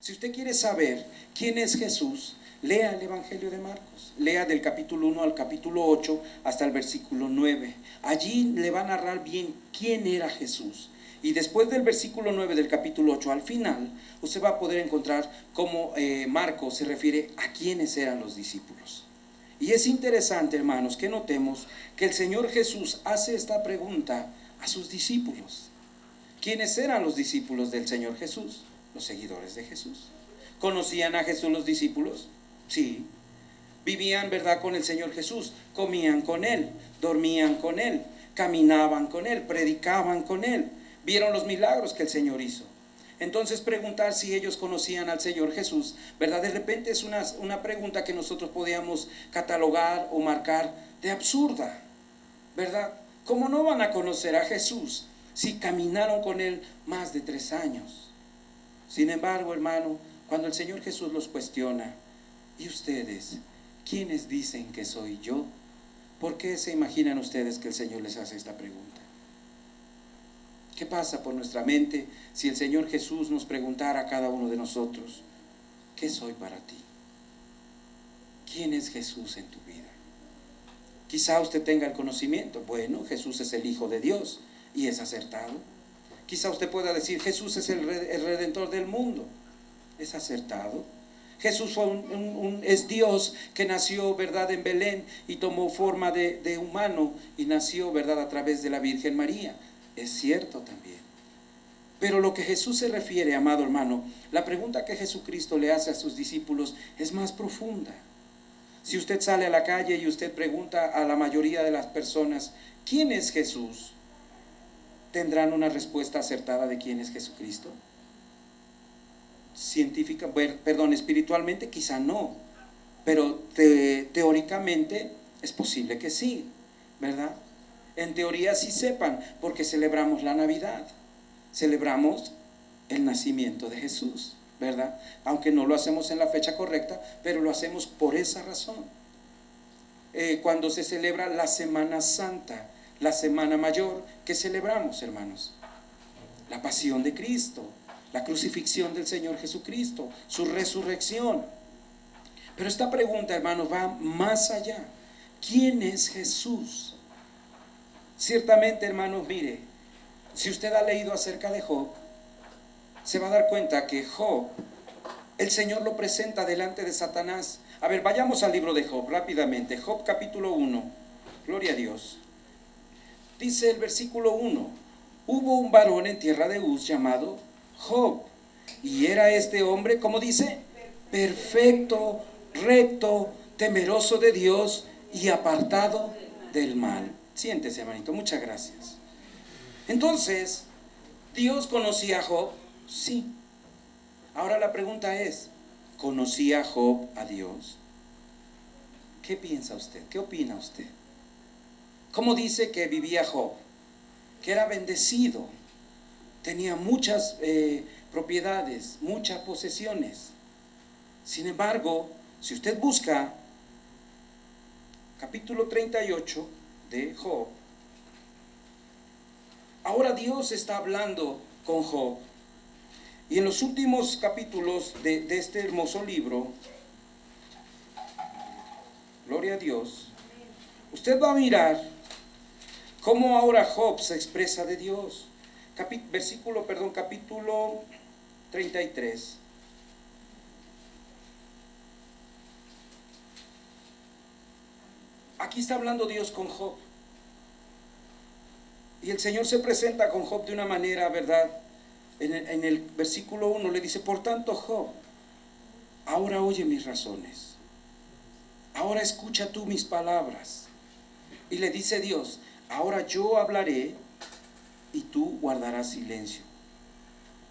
Si usted quiere saber quién es Jesús, lea el Evangelio de Marcos. Lea del capítulo 1 al capítulo 8 hasta el versículo 9. Allí le va a narrar bien quién era Jesús. Y después del versículo 9 del capítulo 8 al final, usted va a poder encontrar cómo Marcos se refiere a quiénes eran los discípulos. Y es interesante, hermanos, que notemos que el Señor Jesús hace esta pregunta a sus discípulos. ¿Quiénes eran los discípulos del Señor Jesús? Los seguidores de Jesús. ¿Conocían a Jesús los discípulos? Sí. Vivían, ¿verdad?, con el Señor Jesús. Comían con Él, dormían con Él, caminaban con Él, predicaban con Él. Vieron los milagros que el Señor hizo. Entonces preguntar si ellos conocían al Señor Jesús, ¿verdad? De repente es una pregunta que nosotros podíamos catalogar o marcar de absurda, ¿verdad? ¿Cómo no van a conocer a Jesús si caminaron con Él más de 3 años? Sin embargo, hermano, cuando el Señor Jesús los cuestiona, ¿y ustedes quiénes dicen que soy yo? ¿Por qué se imaginan ustedes que el Señor les hace esta pregunta? ¿Qué pasa por nuestra mente si el Señor Jesús nos preguntara a cada uno de nosotros, ¿qué soy para ti? ¿Quién es Jesús en tu vida? Quizá usted tenga el conocimiento, bueno, Jesús es el Hijo de Dios y es acertado. Quizá usted pueda decir, Jesús es el Redentor del mundo, es acertado. Jesús fue es Dios que nació, ¿verdad?, en Belén y tomó forma de humano y nació, ¿verdad?, a través de la Virgen María. Es cierto también. Pero lo que Jesús se refiere, amado hermano, la pregunta que Jesucristo le hace a sus discípulos es más profunda. Si usted sale a la calle y usted pregunta a la mayoría de las personas, ¿quién es Jesús?, ¿tendrán una respuesta acertada de quién es Jesucristo? Espiritualmente quizá no, pero teóricamente es posible que sí, ¿verdad? En teoría sí sepan, porque celebramos la Navidad, celebramos el nacimiento de Jesús, ¿verdad? Aunque no lo hacemos en la fecha correcta, pero lo hacemos por esa razón. Cuando se celebra la Semana Santa, la Semana Mayor, ¿qué celebramos, hermanos? La pasión de Cristo, la crucifixión del Señor Jesucristo, su resurrección. Pero esta pregunta, hermanos, va más allá. ¿Quién es Jesús? Ciertamente, hermanos, mire, si usted ha leído acerca de Job, se va a dar cuenta que Job, el Señor lo presenta delante de Satanás. A ver, vayamos al libro de Job rápidamente. Job capítulo 1, gloria a Dios. Dice el versículo 1, hubo un varón en tierra de Uz llamado Job, y era este hombre, ¿cómo dice? Perfecto, recto, temeroso de Dios y apartado del mal. Siéntese, hermanito, muchas gracias. Entonces, ¿Dios conocía a Job? Sí. Ahora la pregunta es, ¿conocía Job a Dios? ¿Qué piensa usted? ¿Qué opina usted? ¿Cómo dice que vivía Job? Que era bendecido, tenía muchas propiedades, muchas posesiones. Sin embargo, si usted busca capítulo 38 de Job, ahora Dios está hablando con Job. Y en los últimos capítulos de este hermoso libro, gloria a Dios, usted va a mirar cómo ahora Job se expresa de Dios. Capítulo 33. Aquí está hablando Dios con Job. Y el Señor se presenta con Job de una manera, ¿verdad? En el versículo 1 le dice, por tanto, Job, ahora oye mis razones. Ahora escucha tú mis palabras. Y le dice Dios, ahora yo hablaré y tú guardarás silencio.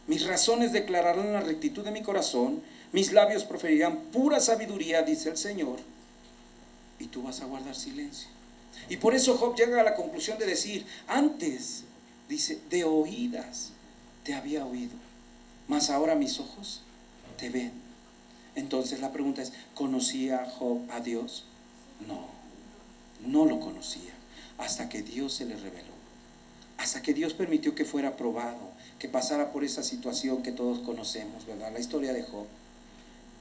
Mis razones declararán la rectitud de mi corazón, mis labios proferirán pura sabiduría, dice el Señor, y tú vas a guardar silencio. Y por eso Job llega a la conclusión de decir, antes, dice, de oídas te había oído, mas ahora mis ojos te ven. Entonces la pregunta es, ¿conocía Job a Dios? No, no lo conocía, hasta que Dios se le reveló. hasta que Dios permitió que fuera probado, que pasara por esa situación que todos conocemos, ¿verdad? La historia de Job.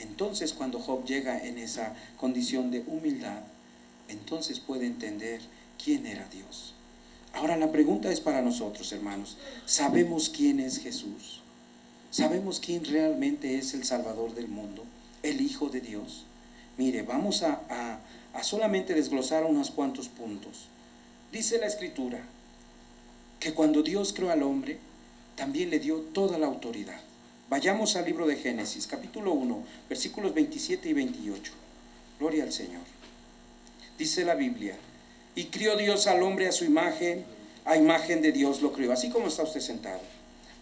Entonces, cuando Job llega en esa condición de humildad, entonces puede entender quién era Dios. Ahora la pregunta es para nosotros, hermanos. ¿Sabemos quién es Jesús? ¿Sabemos quién realmente es el Salvador del mundo, el Hijo de Dios? Mire, vamos a solamente desglosar unos cuantos puntos. Dice la Escritura que cuando Dios creó al hombre, también le dio toda la autoridad. Vayamos al libro de Génesis, capítulo 1, versículos 27 y 28. Gloria al Señor. Dice la Biblia: y crió Dios al hombre a imagen de Dios lo crió, así como está usted sentado.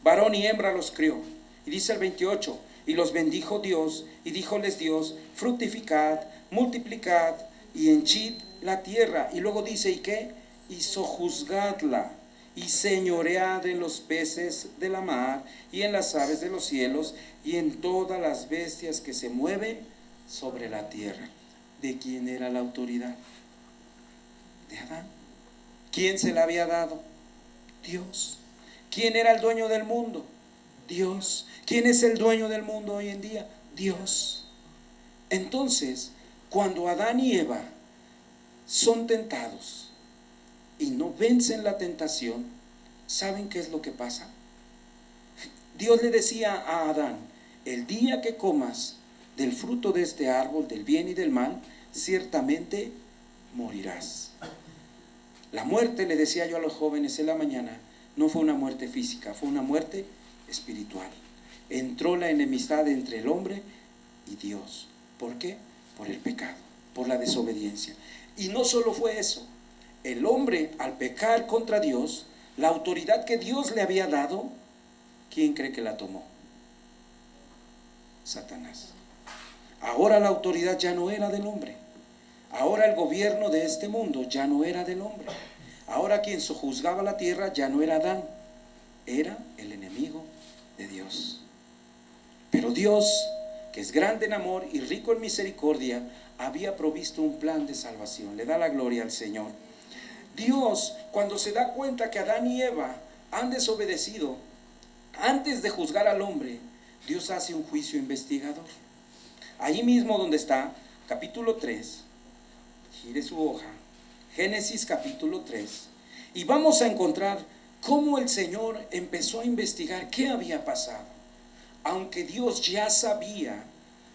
Varón y hembra los crió. Y dice el 28, y los bendijo Dios, y díjoles Dios: fructificad, multiplicad, y henchid la tierra. Y luego dice, ¿y qué? Y sojuzgadla, y señoread en los peces de la mar, y en las aves de los cielos, y en todas las bestias que se mueven sobre la tierra. ¿De quién era la autoridad? De Adán. ¿Quién se la había dado? Dios. ¿Quién era el dueño del mundo? Dios. ¿Quién es el dueño del mundo hoy en día? Dios. Entonces, cuando Adán y Eva son tentados y no vencen la tentación, ¿saben qué es lo que pasa? Dios le decía a Adán: el día que comas del fruto de este árbol, del bien y del mal, ciertamente morirás. La muerte, le decía yo a los jóvenes en la mañana, no fue una muerte física, fue una muerte espiritual. Entró la enemistad entre el hombre y Dios. ¿Por qué? Por el pecado, por la desobediencia. Y no solo fue eso, el hombre, al pecar contra Dios, la autoridad que Dios le había dado, ¿quién cree que la tomó? Satanás. Ahora la autoridad ya no era del hombre. Ahora el gobierno de este mundo ya no era del hombre. Ahora quien sojuzgaba la tierra ya no era Adán, era el enemigo de Dios. Pero Dios, que es grande en amor y rico en misericordia, había provisto un plan de salvación. Le da la gloria al Señor. Dios, cuando se da cuenta que Adán y Eva han desobedecido, antes de juzgar al hombre, Dios hace un juicio investigador. Ahí mismo donde está, capítulo 3, gire su hoja, Génesis capítulo 3, y vamos a encontrar cómo el Señor empezó a investigar qué había pasado. Aunque Dios ya sabía,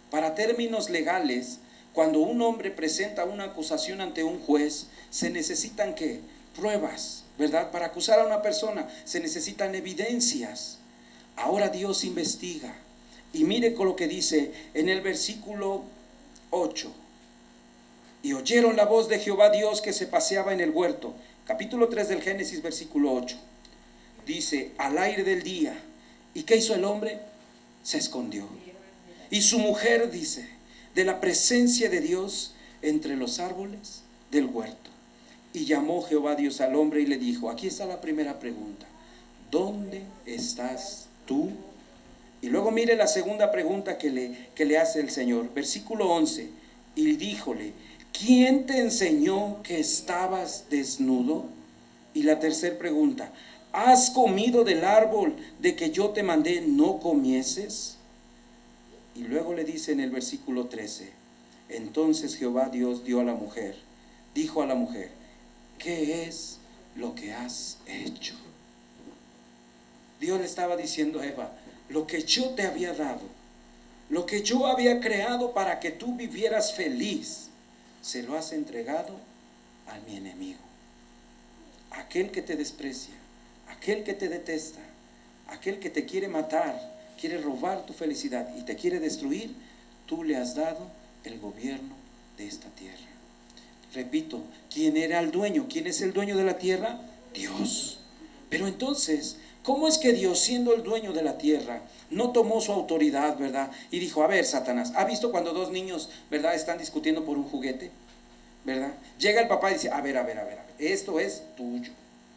para términos legales, cuando un hombre presenta una acusación ante un juez, se necesitan ¿qué? Pruebas, ¿verdad? Para acusar a una persona se necesitan evidencias. Ahora Dios investiga. Y mire con lo que dice en el versículo 8. Y oyeron la voz de Jehová Dios que se paseaba en el huerto. Capítulo 3 del Génesis, versículo 8. Dice, al aire del día. ¿Y qué hizo el hombre? Se escondió. Y su mujer, dice, de la presencia de Dios entre los árboles del huerto. Y llamó Jehová Dios al hombre y le dijo, aquí está la primera pregunta: ¿dónde estás tú? Y luego mire la segunda pregunta que le hace el Señor, versículo 11. Y díjole, ¿quién te enseñó que estabas desnudo? Y la tercera pregunta, ¿has comido del árbol de que yo te mandé no comieses? Y luego le dice en el versículo 13, entonces Jehová Dios dijo a la mujer, ¿qué es lo que has hecho? Dios le estaba diciendo a Eva, lo que yo te había dado, lo que yo había creado para que tú vivieras feliz, se lo has entregado a mi enemigo, aquel que te desprecia, aquel que te detesta, aquel que te quiere matar, quiere robar tu felicidad y te quiere destruir. Tú le has dado el gobierno de esta tierra. Repito, ¿quién era el dueño? ¿Quién es el dueño de la tierra? Dios. Pero entonces, ¿cómo es que Dios, siendo el dueño de la tierra, no tomó su autoridad, verdad? Y dijo, a ver, Satanás, ¿ha visto cuando dos niños, verdad, están discutiendo por un juguete? ¿Verdad? Llega el papá y dice, a ver, esto es tuyo.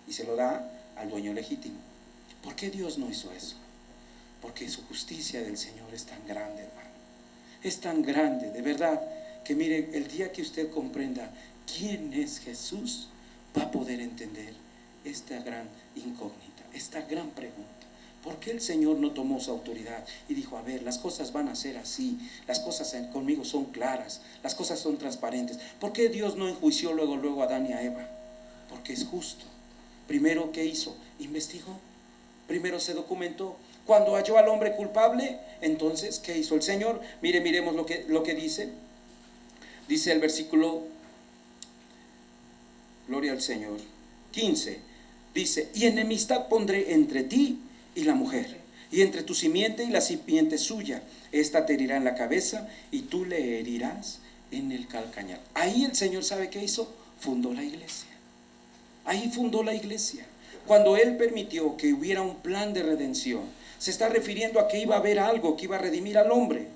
Y se lo da al dueño legítimo. ¿Por qué Dios no hizo eso? Porque su justicia del Señor es tan grande, hermano. Es tan grande, de verdad, que mire, el día que usted comprenda quién es Jesús, va a poder entender esta gran incógnita, esta gran pregunta. ¿Por qué el Señor no tomó su autoridad y dijo, a ver, las cosas van a ser así, las cosas conmigo son claras, las cosas son transparentes? ¿Por qué Dios no enjuició luego a Adán y a Eva? Porque es justo. Primero, ¿qué hizo? Investigó. Primero se documentó. Cuando halló al hombre culpable, entonces, ¿qué hizo el Señor? Miremos lo que dice. Dice el versículo, gloria al Señor, 15. Dice, y enemistad pondré entre ti y la mujer, y entre tu simiente y la simiente suya. Esta te herirá en la cabeza y tú le herirás en el calcañar. Ahí el Señor, ¿sabe qué hizo? Fundó la iglesia. Ahí fundó la iglesia. Cuando Él permitió que hubiera un plan de redención, se está refiriendo a que iba a haber algo que iba a redimir al hombre.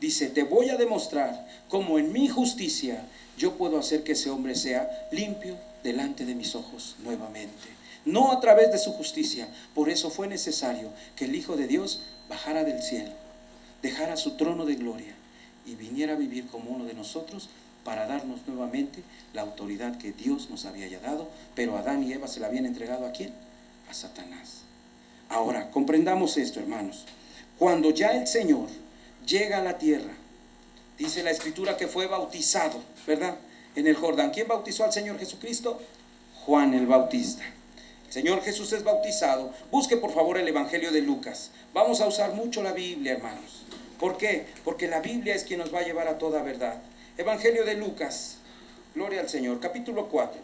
Dice, te voy a demostrar cómo en mi justicia yo puedo hacer que ese hombre sea limpio delante de mis ojos nuevamente. No a través de su justicia. Por eso fue necesario que el Hijo de Dios bajara del cielo, dejara su trono de gloria y viniera a vivir como uno de nosotros para darnos nuevamente la autoridad que Dios nos había ya dado. Pero Adán y Eva se la habían entregado ¿a quién? A Satanás. Ahora, comprendamos esto, hermanos. Cuando ya el Señor llega a la tierra, dice la Escritura que fue bautizado, ¿verdad? En el Jordán. ¿Quién bautizó al Señor Jesucristo? Juan el Bautista. El Señor Jesús es bautizado. Busque por favor el Evangelio de Lucas. Vamos a usar mucho la Biblia, hermanos. ¿Por qué? Porque la Biblia es quien nos va a llevar a toda verdad. Evangelio de Lucas, gloria al Señor, capítulo 4.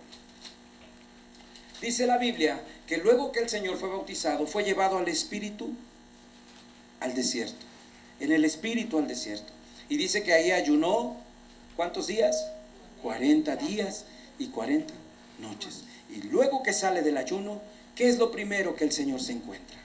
Dice la Biblia que luego que el Señor fue bautizado, fue llevado al Espíritu al desierto. En el Espíritu al desierto. Y dice que ahí ayunó, ¿cuántos días? 40 días y 40 noches. Y luego que sale del ayuno, ¿qué es lo primero que el Señor se encuentra?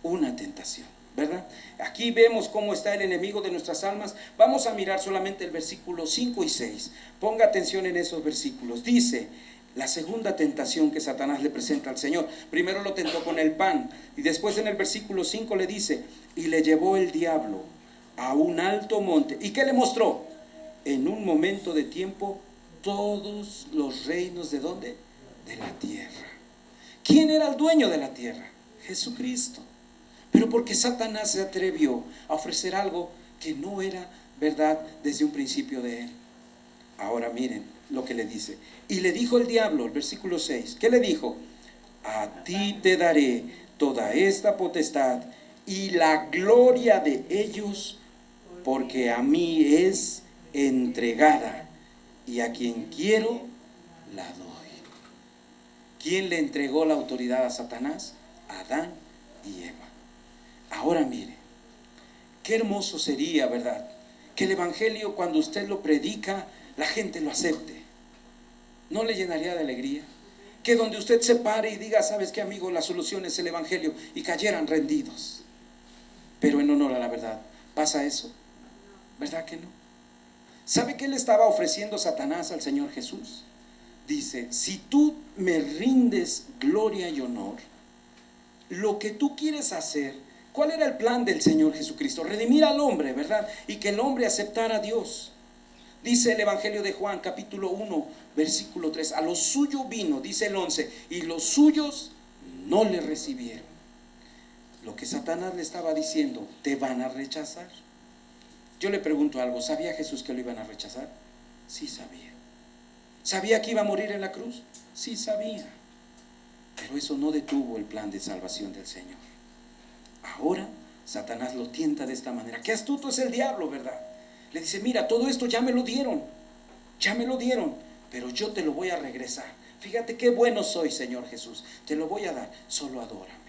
Una tentación, ¿verdad? Aquí vemos cómo está el enemigo de nuestras almas. Vamos a mirar solamente el versículo 5 y 6. Ponga atención en esos versículos. Dice, la segunda tentación que Satanás le presenta al Señor. Primero lo tentó con el pan. Y después en el versículo 5 le dice, y le llevó el diablo a un alto monte. ¿Y qué le mostró? En un momento de tiempo, todos los reinos ¿de dónde? De la tierra. ¿Quién era el dueño de la tierra? Jesucristo. Pero porque Satanás se atrevió a ofrecer algo que no era verdad desde un principio de él. Ahora miren lo que le dice. Y le dijo el diablo, el versículo 6, ¿qué le dijo? A ti te daré toda esta potestad y la gloria de ellos, porque a mí es entregada y a quien quiero la doy. ¿Quién le entregó la autoridad a Satanás? Adán y Eva. Ahora mire, qué hermoso sería, ¿verdad? Que el Evangelio, cuando usted lo predica, la gente lo acepte. ¿No le llenaría de alegría? Que donde usted se pare y diga, ¿sabes qué, amigo? La solución es el Evangelio, y cayeran rendidos. Pero en honor a la verdad, ¿pasa eso? ¿Verdad que no? ¿Sabe qué le estaba ofreciendo Satanás al Señor Jesús? Dice, si tú me rindes gloria y honor, lo que tú quieres hacer, ¿cuál era el plan del Señor Jesucristo? Redimir al hombre, ¿verdad? Y que el hombre aceptara a Dios. Dice el Evangelio de Juan, capítulo 1, versículo 3, a lo suyo vino, dice el 11, y los suyos no le recibieron. Lo que Satanás le estaba diciendo, te van a rechazar. Yo le pregunto algo, ¿sabía Jesús que lo iban a rechazar? Sí sabía. ¿Sabía que iba a morir en la cruz? Sí sabía. Pero eso no detuvo el plan de salvación del Señor. Ahora Satanás lo tienta de esta manera. Qué astuto es el diablo, ¿verdad? Le dice, mira, todo esto ya me lo dieron, pero yo te lo voy a regresar. Fíjate qué bueno soy, Señor Jesús, te lo voy a dar, solo adórame.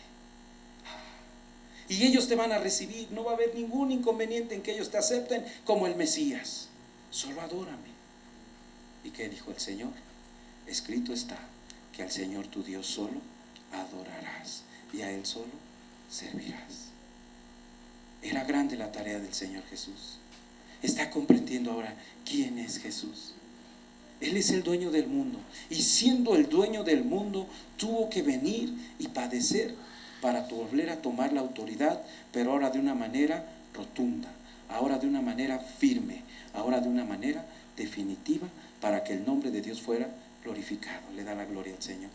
Y ellos te van a recibir, no va a haber ningún inconveniente en que ellos te acepten como el Mesías, solo adórame. ¿Y qué dijo el Señor? Escrito está que al Señor tu Dios solo adorarás y a Él solo servirás. Era grande la tarea del Señor Jesús. ¿Está comprendiendo ahora quién es Jesús? Él es el dueño del mundo, y siendo el dueño del mundo tuvo que venir y padecer para volver a tomar la autoridad, pero ahora de una manera rotunda, ahora de una manera firme, ahora de una manera definitiva, para que el nombre de Dios fuera glorificado. Le da la gloria al Señor.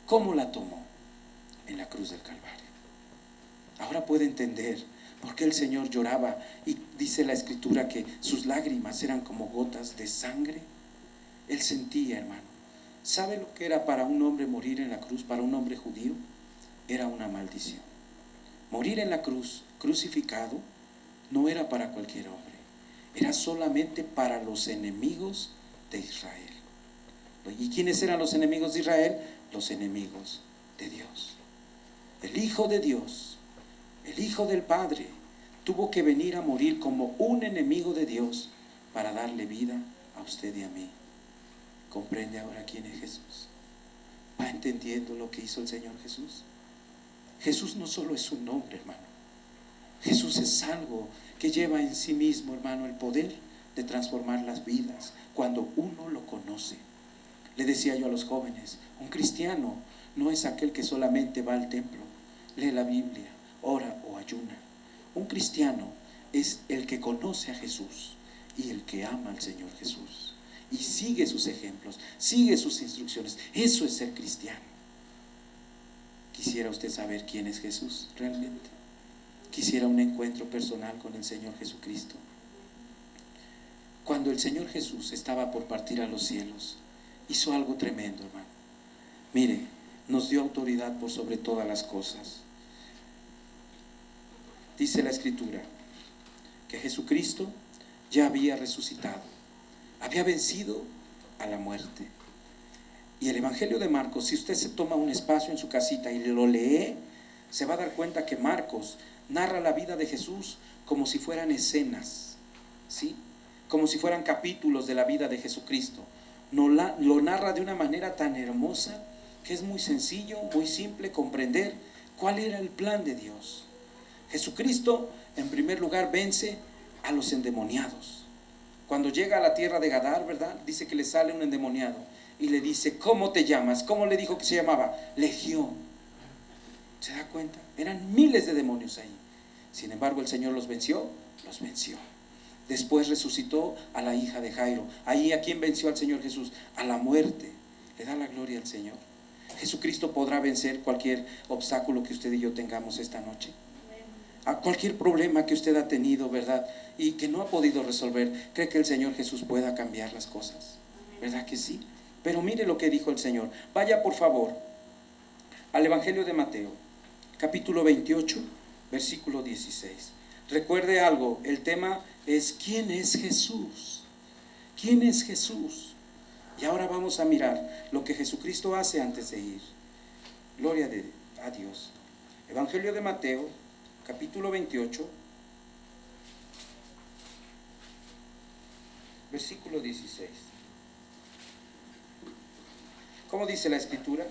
¿Cómo la tomó? En la cruz del Calvario. Ahora puede entender por qué el Señor lloraba, y dice la Escritura que sus lágrimas eran como gotas de sangre. Él sentía, hermano. ¿Sabe lo que era para un hombre morir en la cruz? Para un hombre judío era una maldición. Morir en la cruz, crucificado, no era para cualquier hombre, era solamente para los enemigos de Israel. ¿Y quiénes eran los enemigos de Israel? Los enemigos de Dios. El Hijo de Dios, el Hijo del Padre, tuvo que venir a morir como un enemigo de Dios para darle vida a usted y a mí. ¿Comprende ahora quién es Jesús? ¿Va entendiendo lo que hizo el Señor Jesús? Jesús no solo es un nombre, hermano. Jesús es algo que lleva en sí mismo, hermano, el poder de transformar las vidas cuando uno lo conoce. Le decía yo a los jóvenes, un cristiano no es aquel que solamente va al templo, lee la Biblia, ora o ayuna. Un cristiano es el que conoce a Jesús y el que ama al Señor Jesús y sigue sus ejemplos, sigue sus instrucciones. Eso es ser cristiano. ¿Quisiera usted saber quién es Jesús realmente? ¿Quisiera un encuentro personal con el Señor Jesucristo? Cuando el Señor Jesús estaba por partir a los cielos, hizo algo tremendo, hermano. Mire, nos dio autoridad por sobre todas las cosas. Dice la Escritura que Jesucristo ya había resucitado, había vencido a la muerte. Y el Evangelio de Marcos, si usted se toma un espacio en su casita y lo lee, se va a dar cuenta que Marcos narra la vida de Jesús como si fueran escenas, ¿sí? Como si fueran capítulos de la vida de Jesucristo. Lo narra de una manera tan hermosa que es muy sencillo, muy simple comprender cuál era el plan de Dios. Jesucristo, en primer lugar, vence a los endemoniados. Cuando llega a la tierra de Gadar, ¿verdad? Dice que le sale un endemoniado y le dice, ¿cómo te llamas? ¿Cómo le dijo que se llamaba? Legión. ¿Se da cuenta? Eran miles de demonios ahí. Sin embargo, el Señor los venció. Después resucitó a la hija de Jairo. Ahí, ¿a quién venció al Señor Jesús? A la muerte. Le da la gloria al Señor. Jesucristo podrá vencer cualquier obstáculo que usted y yo tengamos esta noche. A cualquier problema que usted ha tenido, ¿verdad? Y que no ha podido resolver. ¿Cree que el Señor Jesús pueda cambiar las cosas? ¿Verdad que sí? Pero mire lo que dijo el Señor. Vaya por favor al Evangelio de Mateo, capítulo 28, versículo 16. Recuerde algo, el tema es ¿quién es Jesús? ¿Quién es Jesús? Y ahora vamos a mirar lo que Jesucristo hace antes de ir. Gloria a Dios. Evangelio de Mateo, capítulo 28, versículo 16. ¿Cómo dice la Escritura?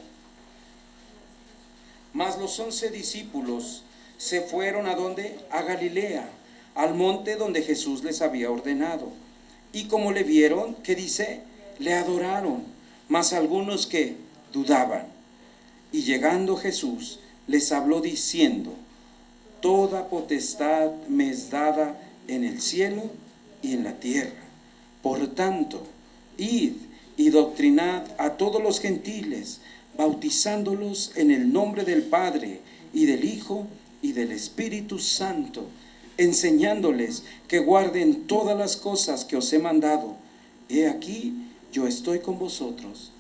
Mas los 11 discípulos se fueron ¿a dónde? A Galilea, al monte donde Jesús les había ordenado. Y como le vieron, ¿qué dice? Le adoraron, mas algunos que dudaban. Y llegando Jesús, les habló diciendo, toda potestad me es dada en el cielo y en la tierra. Por tanto, id y doctrinad a todos los gentiles, bautizándolos en el nombre del Padre y del Hijo y del Espíritu Santo, enseñándoles que guarden todas las cosas que os he mandado. He aquí, yo estoy con vosotros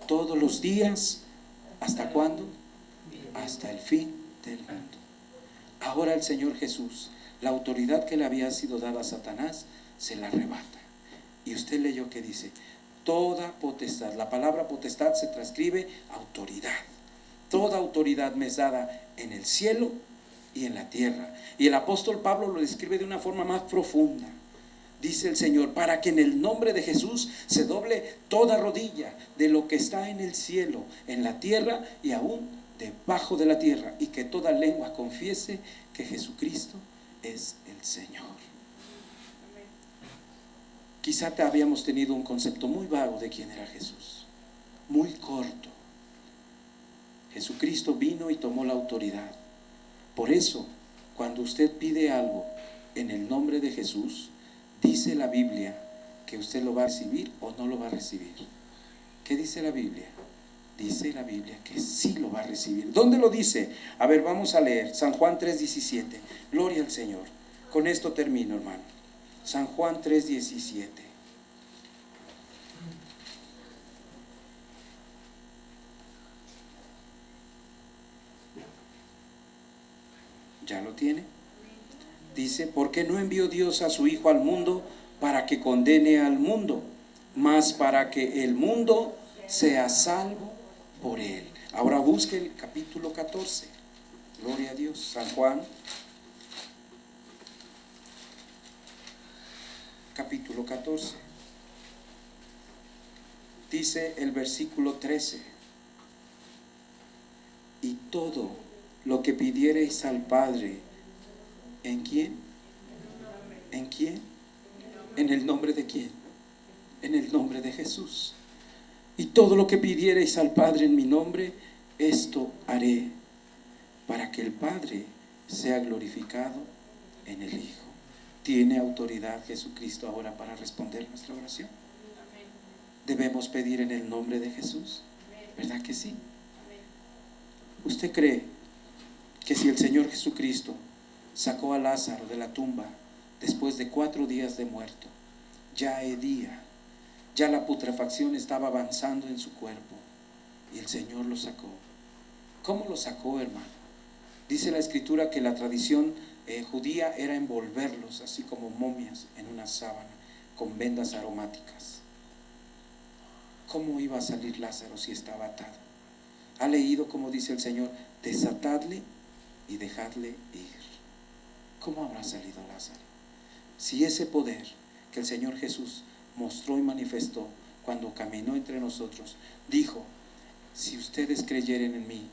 todos los días. ¿Hasta cuándo? Hasta el fin del mundo. Ahora el Señor Jesús, la autoridad que le había sido dada a Satanás, se la arrebata. Y usted leyó que dice, toda potestad. La palabra potestad se transcribe autoridad. Toda autoridad me es dada en el cielo y en la tierra. Y el apóstol Pablo lo describe de una forma más profunda. Dice el Señor, para que en el nombre de Jesús se doble toda rodilla de lo que está en el cielo, en la tierra y aún debajo de la tierra, y que toda lengua confiese que Jesucristo es el Señor. Quizá habíamos tenido un concepto muy vago de quién era Jesús, muy corto. Jesucristo vino y tomó la autoridad. Por eso, cuando usted pide algo en el nombre de Jesús, dice la Biblia que usted lo va a recibir o no lo va a recibir. ¿Qué dice la Biblia? Dice la Biblia que sí lo va a recibir. ¿Dónde lo dice? A ver, vamos a leer. San Juan 3:17. Gloria al Señor. Con esto termino, hermano. San Juan 3:17. ¿Ya lo tiene? Dice, porque no envió Dios a su Hijo al mundo para que condene al mundo, mas para que el mundo sea salvo por él. Ahora busque el capítulo 14. Gloria a Dios. San Juan, capítulo 14. Dice el versículo 13. Y todo lo que pidiereis al Padre, ¿en quién? ¿En quién? ¿En el nombre de quién? En el nombre de Jesús. Y todo lo que pidiereis al Padre en mi nombre, esto haré, para que el Padre sea glorificado en el Hijo. ¿Tiene autoridad Jesucristo ahora para responder nuestra oración? Debemos pedir en el nombre de Jesús, ¿verdad que sí? ¿Usted cree que si el Señor Jesucristo sacó a Lázaro de la tumba después de 4 días de muerto, ya hedía, ya la putrefacción estaba avanzando en su cuerpo, y el Señor lo sacó? ¿Cómo lo sacó, hermano? Dice la Escritura que la tradición judía era envolverlos así como momias en una sábana con vendas aromáticas. ¿Cómo iba a salir Lázaro si estaba atado? ¿Ha leído cómo dice el Señor? Desatadle y dejadle ir. ¿Cómo habrá salido Lázaro? Si ese poder que el Señor Jesús mostró y manifestó cuando caminó entre nosotros, dijo, si ustedes creyeren en mí,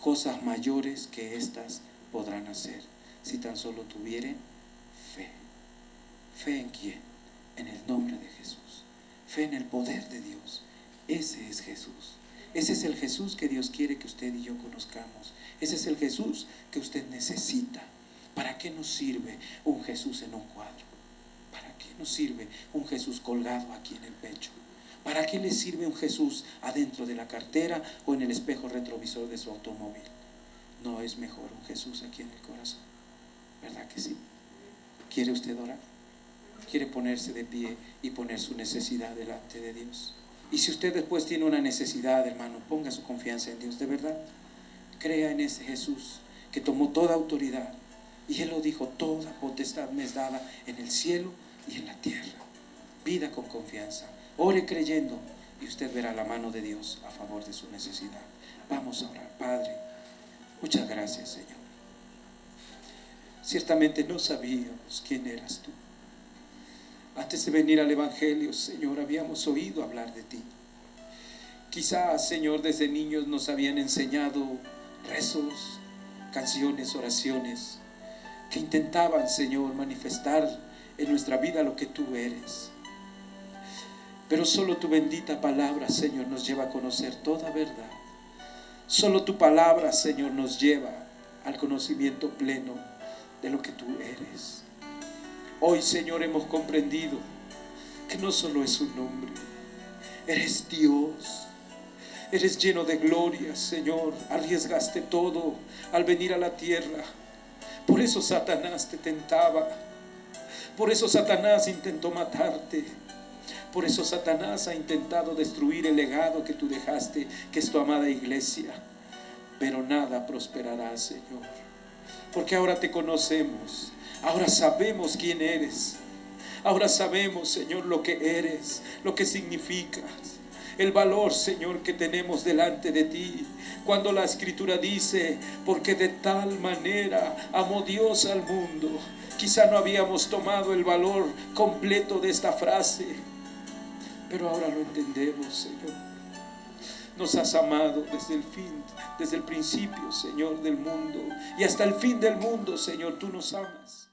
cosas mayores que estas podrán hacer, si tan solo tuvieren fe. ¿Fe en quién? En el nombre de Jesús. Fe en el poder de Dios. Ese es Jesús. Ese es el Jesús que Dios quiere que usted y yo conozcamos. Ese es el Jesús que usted necesita. ¿Para qué nos sirve un Jesús en un cuadro? ¿Para qué nos sirve un Jesús colgado aquí en el pecho? ¿Para qué le sirve un Jesús adentro de la cartera o en el espejo retrovisor de su automóvil? ¿No es mejor un Jesús aquí en el corazón? ¿Verdad que sí? ¿Quiere usted orar? ¿Quiere ponerse de pie y poner su necesidad delante de Dios? Y si usted después tiene una necesidad, hermano, ponga su confianza en Dios, de verdad. Crea en ese Jesús que tomó toda autoridad. Y Él lo dijo, toda potestad me es dada en el cielo y en la tierra. Pida con confianza, ore creyendo, y usted verá la mano de Dios a favor de su necesidad. Vamos a orar. Padre, muchas gracias, Señor. Ciertamente no sabíamos quién eras tú. Antes de venir al Evangelio, Señor, habíamos oído hablar de ti. Quizás, Señor, desde niños nos habían enseñado rezos, canciones, oraciones, que intentaban, Señor, manifestar en nuestra vida lo que tú eres. Pero solo tu bendita palabra, Señor, nos lleva a conocer toda verdad. Solo tu palabra, Señor, nos lleva al conocimiento pleno de lo que tú eres. Hoy, Señor, hemos comprendido que no solo es un nombre, eres Dios, eres lleno de gloria, Señor. Arriesgaste todo al venir a la tierra. Por eso Satanás te tentaba, por eso Satanás intentó matarte, por eso Satanás ha intentado destruir el legado que tú dejaste, que es tu amada iglesia. Pero nada prosperará, Señor, porque ahora te conocemos. Ahora sabemos quién eres. Ahora sabemos, Señor, lo que eres, lo que significas, el valor, Señor, que tenemos delante de ti. Cuando la Escritura dice, porque de tal manera amó Dios al mundo. Quizá no habíamos tomado el valor completo de esta frase, pero ahora lo entendemos, Señor. Nos has amado desde el principio, Señor, del mundo, y hasta el fin del mundo, Señor, tú nos amas.